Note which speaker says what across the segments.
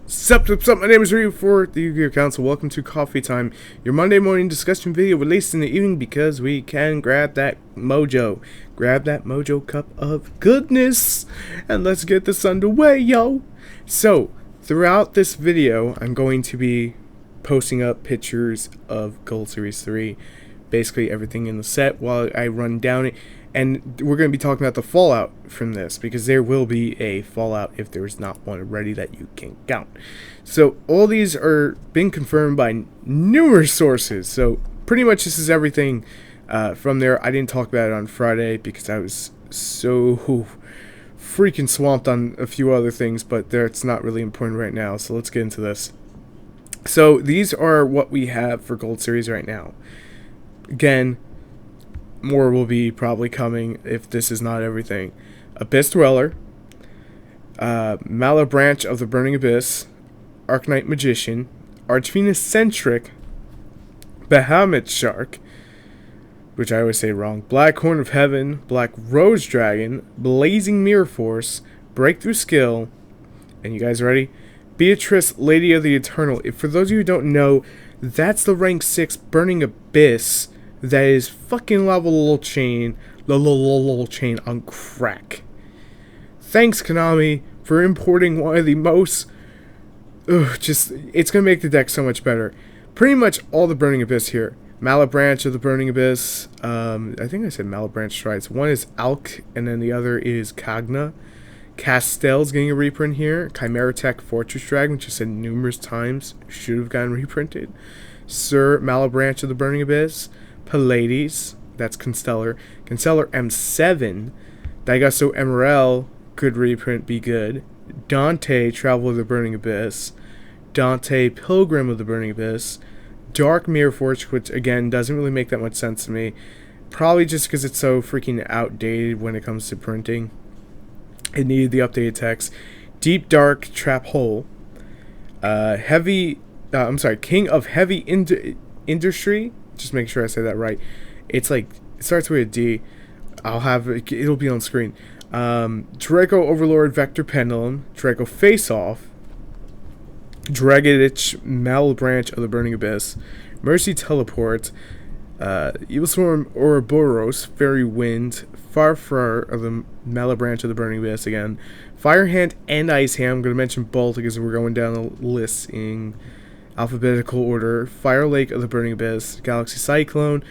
Speaker 1: Sup, my name is Ryu for the Yugioh Council. Welcome to Coffee Time, your Monday morning discussion video released in the evening because we can grab that mojo. Grab that mojo cup of goodness, and let's get this underway, yo! So, throughout this video, I'm going to be posting up pictures of Gold Series 3, basically everything in the set while I run down it. And we're going to be talking about the fallout from this, because there will be a fallout if there's not one already that you can count. So all these are being confirmed by numerous sources. So pretty much this is everything from there. I didn't talk about it on Friday because I was so freaking swamped on a few other things, but that's not really important right now. So let's get into this. So these are what we have for Gold Series right now. Again, more will be probably coming if this is not everything. Abyss Dweller, Mallow Branch of the Burning Abyss, Arcanite Magician, Archvenus Centric, Bahamut Shark, which I always say wrong, Black Horn of Heaven, Black Rose Dragon, Blazing Mirror Force, Breakthrough Skill, and you guys ready? Beatrice, Lady of the Eternal. For those of you who don't know, that's the rank 6 Burning Abyss that is fucking level chain on crack. Thanks, Konami, for importing one of the most it's gonna make the deck so much better. Pretty much all the Burning Abyss here. Mallow Branch of the Burning Abyss. I think I said Mallow Branch twice. One is Alk, and then the other is Kagna. Castell's getting a reprint here. Chimera Tech Fortress Dragon, which I said numerous times should have gotten reprinted. Sir Mallow Branch of the Burning Abyss. Pallades, that's Constellar. Constellar M7. Daigasso Emerald, good reprint, be good. Dante, Traveler of the Burning Abyss. Dante, Pilgrim of the Burning Abyss. Dark Mirror Force, which again doesn't really make that much sense to me. Probably just because it's so freaking outdated when it comes to printing. It needed the updated text. Deep Dark Trap Hole. King of Heavy Industry. Just make sure I say that right. It's like, it starts with a D. It'll be on screen. Draco Overlord Vector Pendulum. Draco Face Off. Dragonich Mallow Branch of the Burning Abyss. Mercy Teleport. Evil Swarm Ouroboros Fairy Wind. Farfar of the Mallow Branch of the Burning Abyss again. Firehand and Ice Hand. I'm going to mention both because we're going down the list in alphabetical order. Fire Lake of the Burning Abyss, Galaxy Cyclone,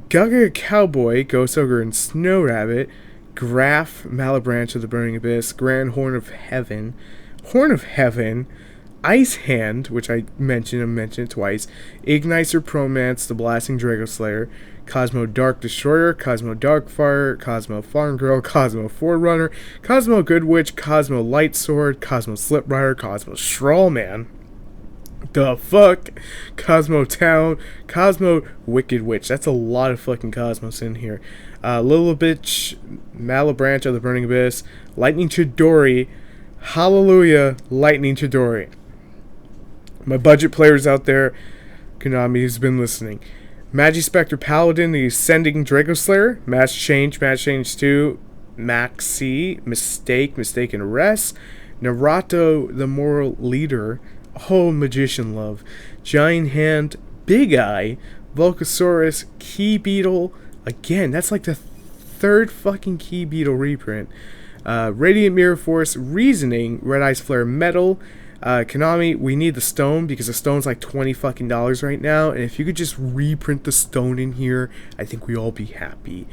Speaker 1: Gaga Cowboy, Ghost Ogre and Snow Rabbit, Graph, Mallow Branch of the Burning Abyss, Grand Horn of Heaven, Ice Hand, which I mentioned twice, Igniter Promance, the Blasting Drago Slayer, Cosmo Dark Destroyer, Cosmo Darkfire, Cosmo Farm Girl, Cosmo Forerunner, Cosmo Good Witch, Cosmo Light Sword, Cosmo Slip Rider, Cosmo Strawman. The fuck? Cosmo Town, Cosmo Wicked Witch. That's a lot of fucking Cosmos in here. Little Bitch, Mallow Branch of the Burning Abyss, Lightning Chidori, Hallelujah, Lightning Chidori. My budget players out there, Konami, who's been listening. Magispectre Paladin, the Ascending Draco Slayer, Match Change 2, Maxi, Mistaken Arrest, Naruto, the Moral Leader, Oh, Magician Love, Giant Hand, Big Eye, Volcasaurus, Key Beetle. Again, that's like the third fucking Key Beetle reprint. Radiant Mirror Force, Reasoning, Red Eyes Flare Metal. Konami, we need the stone because the stone's like $20 fucking right now. And if you could just reprint the stone in here, I think we all be happy.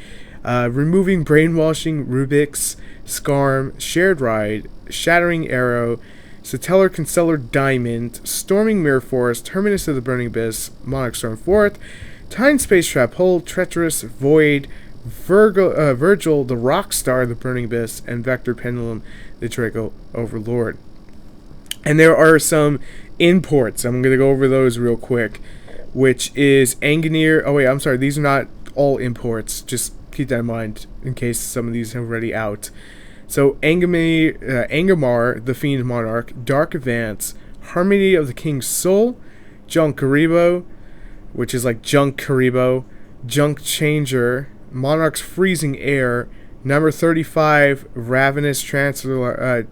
Speaker 1: Removing Brainwashing, Rubik's, Scarm, Shared Ride, Shattering Arrow, Satellar Constellar Diamond, Storming Mirror Forest, Terminus of the Burning Abyss, Monarch Storm 4th, Time Space Trap Hole, Treacherous Void, Virgil, the Rockstar, the Burning Abyss, and Vector Pendulum, the Draco Overlord. And there are some imports. I'm going to go over those real quick, which is Anganir. Oh, wait, I'm sorry. These are not all imports. Just keep that in mind in case some of these are already out. So, Angamar, the Fiend Monarch, Dark Advance, Harmony of the King's Soul, Junk Karibo, which is like Junk Karibo, Junk Changer, Monarch's Freezing Air, number 35, Ravenous Tarantula,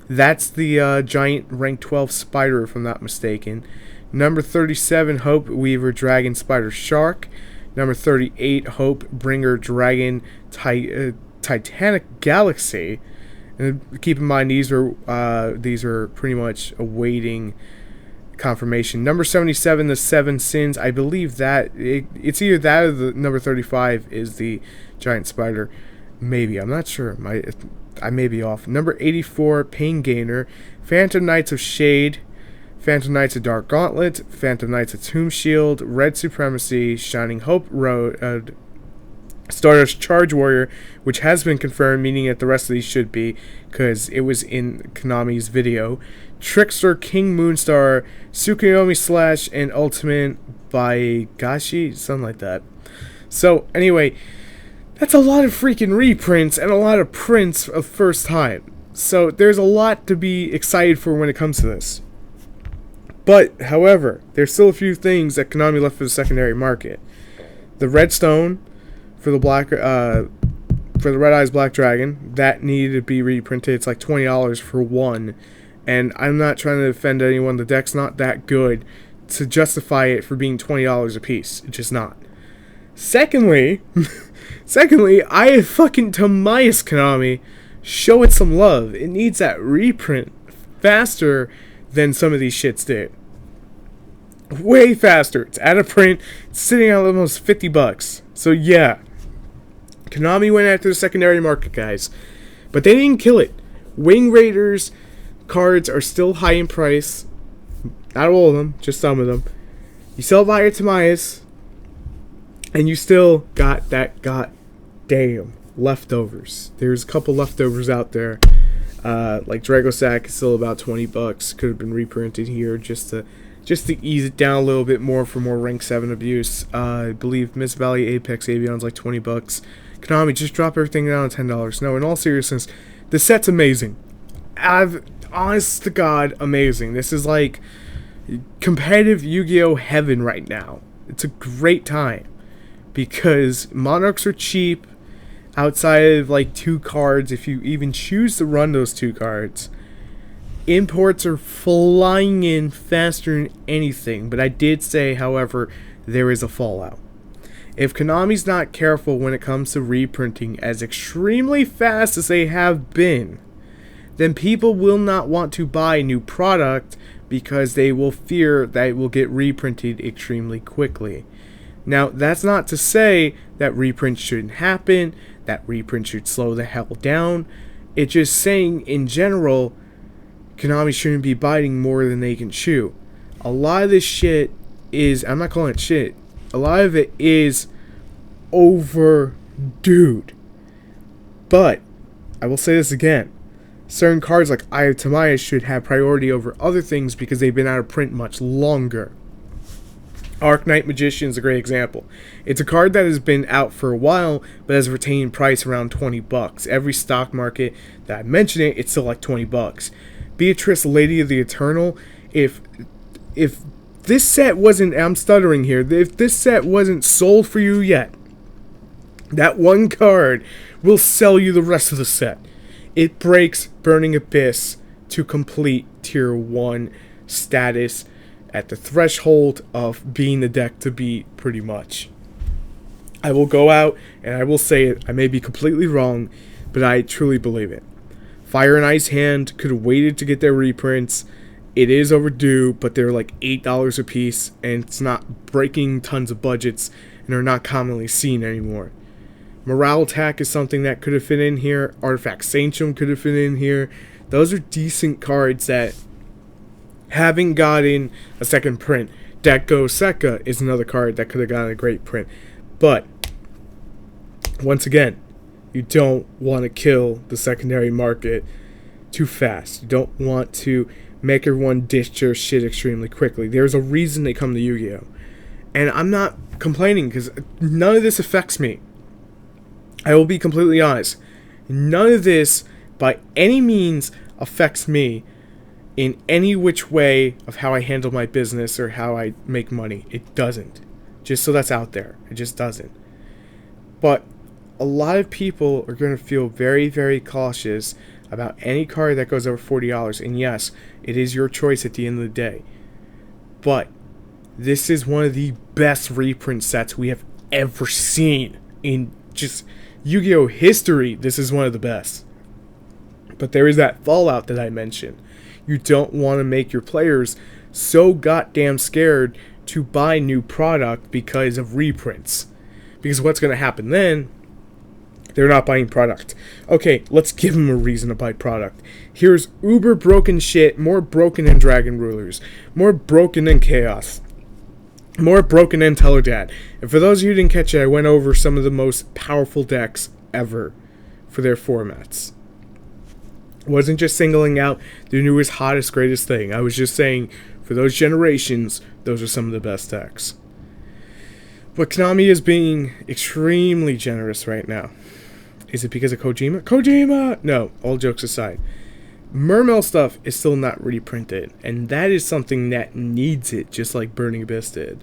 Speaker 1: That's the giant rank 12 spider, if I'm not mistaken. Number 37, Hope Weaver Dragon Spider Shark. Number 38, Hope Bringer Dragon Titanic Galaxy. And keep in mind, these are pretty much awaiting confirmation. Number 77, the Seven Sins. I believe that it's either that or the number 35 is the giant spider. Maybe, I'm not sure. I may be off. Number 84, Pain Gainer. Phantom Knights of Shade. Phantom Knights of Dark Gauntlet. Phantom Knights of Tomb Shield. Red Supremacy. Shining Hope Road. Stardust Charge Warrior, which has been confirmed, meaning that the rest of these should be, because it was in Konami's video. Trickster, King Moonstar, Tsukuyomi Slash, and Ultimate by Gashi, something like that. So, anyway, that's a lot of freaking reprints and a lot of prints of first time. So, there's a lot to be excited for when it comes to this. But, however, there's still a few things that Konami left for the secondary market. The Redstone for the Red Eyes Black Dragon, that needed to be reprinted. It's like $20 for one, and I'm not trying to offend anyone. The deck's not that good to justify it for being $20 a piece. It's just not. Secondly, I fucking Tamias Konami, show it some love. It needs that reprint faster than some of these shits did. Way faster. It's out of print. It's sitting at almost $50. So yeah, Konami went after the secondary market, guys, but they didn't kill it. Wing Raiders cards are still high in price. Not all of them, just some of them. You sell via Tamias, and you still got that goddamn leftovers. There's a couple leftovers out there. Like Dragosack is still about $20. Could have been reprinted here just to ease it down a little bit more for more rank 7 abuse. I believe Miss Valley Apex Avion's like $20. Konami, just drop everything down to $10. No, in all seriousness, the set's amazing. Honest to God, amazing. This is like competitive Yu-Gi-Oh heaven right now. It's a great time because Monarchs are cheap outside of like 2 cards, if you even choose to run those 2 cards. Imports are flying in faster than anything, but I did say, however, there is a fallout. If Konami's not careful when it comes to reprinting as extremely fast as they have been, then people will not want to buy new product because they will fear that it will get reprinted extremely quickly. Now, that's not to say that reprints shouldn't happen, that reprints should slow the hell down. It's just saying, in general, Konami shouldn't be biting more than they can chew. A lot of this shit is, I'm not calling it shit, a lot of it is overdue. But, I will say this again, certain cards like Eye of Tamias should have priority over other things because they've been out of print much longer. Arknight Magician is a great example. It's a card that has been out for a while, but has retained price around $20. Every stock market that I mention it, it's still like $20. Beatrice, Lady of the Eternal, if this set wasn't, I'm stuttering here, if this set wasn't sold for you yet, that one card will sell you the rest of the set. It breaks Burning Abyss to complete tier 1 status at the threshold of being the deck to beat, pretty much. I will go out and I will say it, I may be completely wrong, but I truly believe it. Fire and Ice Hand could have waited to get their reprints. It is overdue, but they're like $8 a piece, and it's not breaking tons of budgets, and are not commonly seen anymore. Morale Attack is something that could have fit in here. Artifact Sanctum could have fit in here. Those are decent cards that haven't gotten a second print. Dekko Seka is another card that could have gotten a great print. But, once again, you don't want to kill the secondary market too fast. You don't want to make everyone ditch their shit extremely quickly. There's a reason they come to Yu-Gi-Oh! And I'm not complaining because none of this affects me. I will be completely honest. None of this, by any means, affects me in any which way of how I handle my business or how I make money. It doesn't. Just so that's out there. It just doesn't. But a lot of people are going to feel very, very cautious about any card that goes over $40. And yes, it is your choice at the end of the day. But this is one of the best reprint sets we have ever seen in just Yu-Gi-Oh history. This is one of the best. But there is that fallout that I mentioned. You don't want to make your players so goddamn scared to buy new product because of reprints. Because what's going to happen then, they're not buying product. Okay, let's give them a reason to buy product. Here's uber broken shit, more broken than Dragon Rulers, more broken than Chaos, more broken than Teledad. And for those of you who didn't catch it, I went over some of the most powerful decks ever for their formats. Wasn't just singling out the newest, hottest, greatest thing. I was just saying, for those generations, those are some of the best decks. But Konami is being extremely generous right now. Is it because of Kojima? Kojima! No, all jokes aside. Mermail stuff is still not reprinted, and that is something that needs it, just like Burning Abyss did.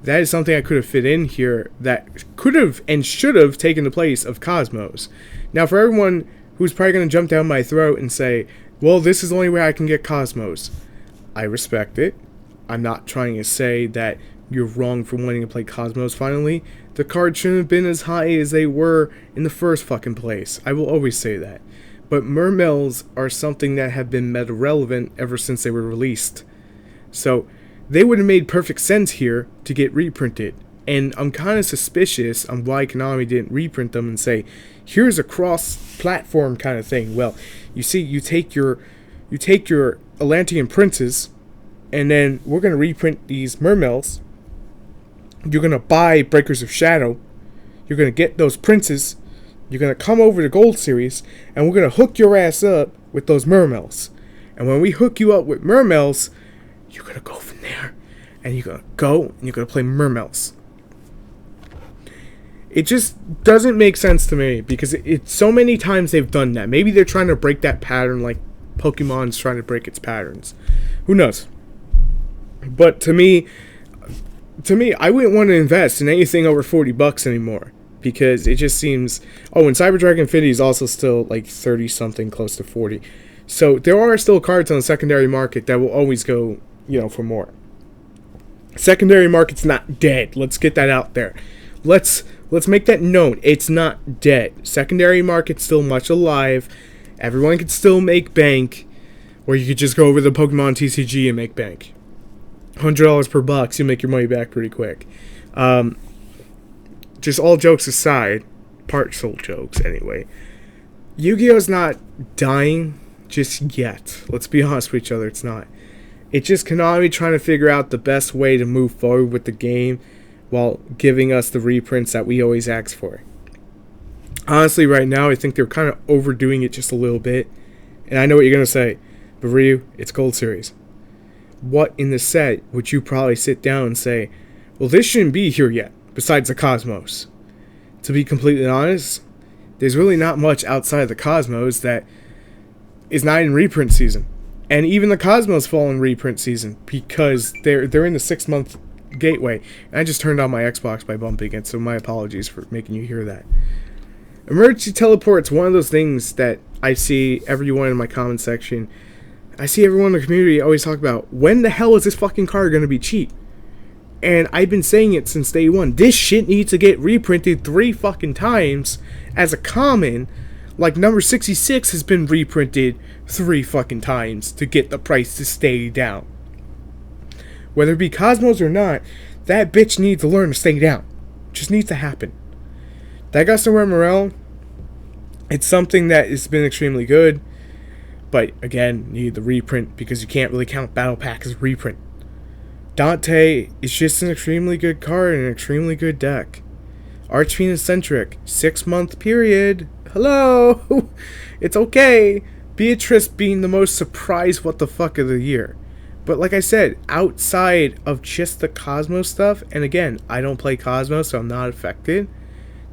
Speaker 1: That is something I could have fit in here that could have and should have taken the place of Cosmos. Now, for everyone who's probably going to jump down my throat and say, well, this is the only way I can get Cosmos, I respect it. I'm not trying to say that you're wrong for wanting to play Cosmos finally. The cards shouldn't have been as high as they were in the first fucking place. I will always say that. But mermails are something that have been meta relevant ever since they were released. So they would have made perfect sense here to get reprinted. And I'm kind of suspicious on why Konami didn't reprint them and say, here's a cross-platform kind of thing. Well, you see, you take your Atlantean princes, and then we're going to reprint these mermails. You're going to buy Breakers of Shadow. You're going to get those princes. You're going to come over to Gold Series, and we're going to hook your ass up with those mermails. And when we hook you up with mermails, you're going to go from there. And you're going to go, and you're going to play mermails. It just doesn't make sense to me, because it's so many times they've done that. Maybe they're trying to break that pattern like Pokemon's trying to break its patterns. Who knows? But to me, I wouldn't want to invest in anything over $40 anymore, because it just seems. Oh, and Cyber Dragon Infinity is also still like 30 something, close to 40. So there are still cards on the secondary market that will always go, for more. Secondary market's not dead. Let's get that out there. Let's make that known. It's not dead. Secondary market's still much alive. Everyone can still make bank, or you could just go over the Pokemon TCG and make bank. $100 per box, you'll make your money back pretty quick. Just all jokes aside, partial jokes anyway, Yu-Gi-Oh's not dying just yet. Let's be honest with each other, it's not. It's just Konami trying to figure out the best way to move forward with the game while giving us the reprints that we always ask for. Honestly, right now, I think they're kind of overdoing it just a little bit. And I know what you're going to say, but Ryu, it's Gold Series. What in the set would you probably sit down and say, well, this shouldn't be here yet, besides the Cosmos? To be completely honest, there's really not much outside of the Cosmos that is not in reprint season. And even the Cosmos fall in reprint season because they're in the 6-month gateway. And I just turned on my Xbox by bumping it, so my apologies for making you hear that. Emergency Teleport's one of those things that I see everyone in my comment section. I see everyone in the community always talk about, when the hell is this fucking card going to be cheap? And I've been saying it since day one. This shit needs to get reprinted 3 fucking times as a common, like number 66 has been reprinted 3 fucking times to get the price to stay down. Whether it be Cosmos or not, that bitch needs to learn to stay down. Just needs to happen. Daigasawa Morel, it's something that has been extremely good. But again, you need the reprint because you can't really count Battle Pack as a reprint. Dante is just an extremely good card and an extremely good deck. Archfiend-centric, 6-month period. Hello! It's okay. Beatrice being the most surprised what the fuck of the year. But like I said, outside of just the Cosmos stuff, and again, I don't play Cosmos, so I'm not affected,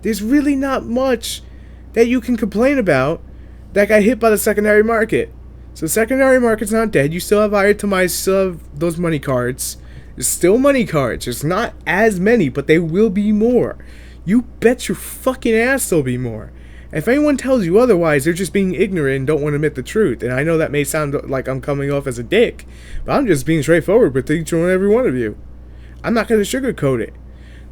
Speaker 1: there's really not much that you can complain about that got hit by the secondary market. So the secondary market's not dead. You still have Ayatomize, you still have those money cards. There's still money cards. There's not as many, but they will be more. You bet your fucking ass there'll be more. If anyone tells you otherwise, they're just being ignorant and don't want to admit the truth. And I know that may sound like I'm coming off as a dick, but I'm just being straightforward with each and every one of you. I'm not going to sugarcoat it.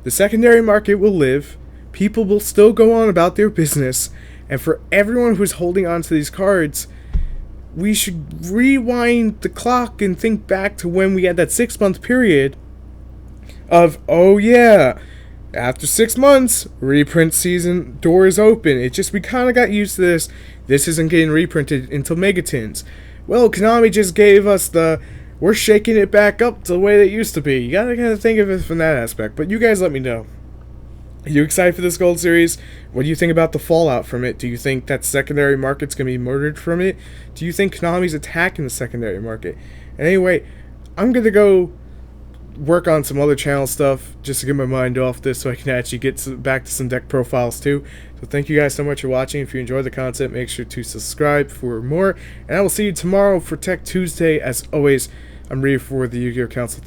Speaker 1: The secondary market will live. People will still go on about their business. And for everyone who's holding on to these cards, we should rewind the clock and think back to when we had that 6-month period of, oh yeah, after 6 months, reprint season, door is open. We kind of got used to this. This isn't getting reprinted until Megatins. Well, Konami just gave us we're shaking it back up to the way it used to be. You gotta kind of think of it from that aspect. But you guys let me know. Are you excited for this Gold Series? What do you think about the fallout from it? Do you think that secondary market's going to be murdered from it? Do you think Konami's attacking the secondary market? And anyway, I'm going to go work on some other channel stuff just to get my mind off this so I can actually get back to some deck profiles too. So thank you guys so much for watching. If you enjoyed the content, make sure to subscribe for more. And I will see you tomorrow for Tech Tuesday. As always, I'm ready for the Yu-Gi-Oh! Council.